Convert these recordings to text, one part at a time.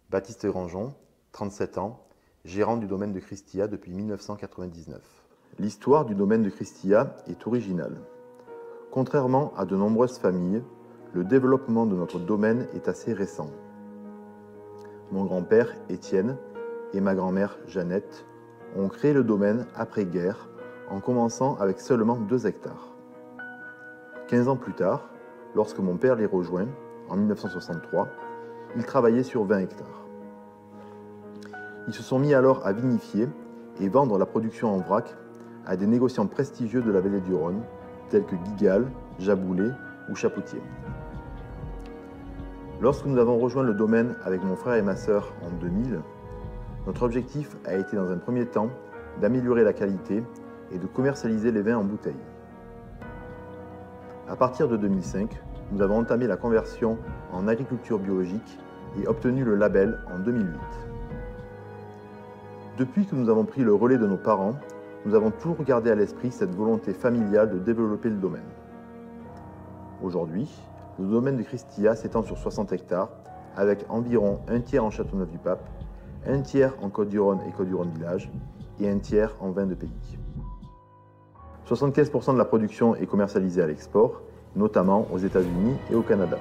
Baptiste Grangeon, 37 ans, gérant du domaine de Christia depuis 1999. L'histoire du domaine de Christia est originale. Contrairement à de nombreuses familles, le développement de notre domaine est assez récent. Mon grand-père, Étienne, et ma grand-mère, Jeannette, ont créé le domaine après-guerre en commençant avec seulement 2 hectares. 15 ans plus tard, lorsque mon père les rejoint, en 1963, ils travaillaient sur 20 hectares. Ils se sont mis alors à vinifier et vendre la production en vrac à des négociants prestigieux de la vallée du Rhône, tels que Guigal, Jaboulet ou Chapoutier. Lorsque nous avons rejoint le domaine avec mon frère et ma sœur en 2000, notre objectif a été dans un premier temps d'améliorer la qualité et de commercialiser les vins en bouteille. À partir de 2005, nous avons entamé la conversion en agriculture biologique et obtenu le label en 2008. Depuis que nous avons pris le relais de nos parents, nous avons toujours gardé à l'esprit cette volonté familiale de développer le domaine. Aujourd'hui, le domaine de Christia s'étend sur 60 hectares, avec environ un tiers en Châteauneuf-du-Pape, un tiers en Côtes-du-Rhône et Côtes-du-Rhône Village, et un tiers en vins de pays. 75% de la production est commercialisée à l'export, notamment aux États-Unis et au Canada.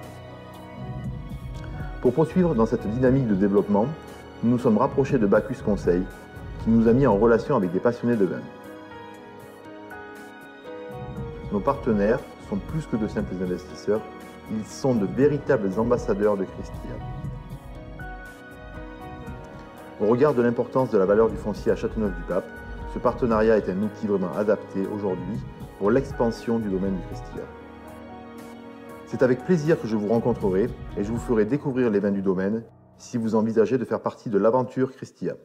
Pour poursuivre dans cette dynamique de développement, nous nous sommes rapprochés de Bacchus Conseil, qui nous a mis en relation avec des passionnés de vin. Nos partenaires sont plus que de simples investisseurs, ils sont de véritables ambassadeurs de Christia. Au regard de l'importance de la valeur du foncier à Châteauneuf-du-Pape, ce partenariat est un outil vraiment adapté aujourd'hui pour l'expansion du domaine de Christia. C'est avec plaisir que je vous rencontrerai et je vous ferai découvrir les vins du domaine si vous envisagez de faire partie de l'aventure Christia.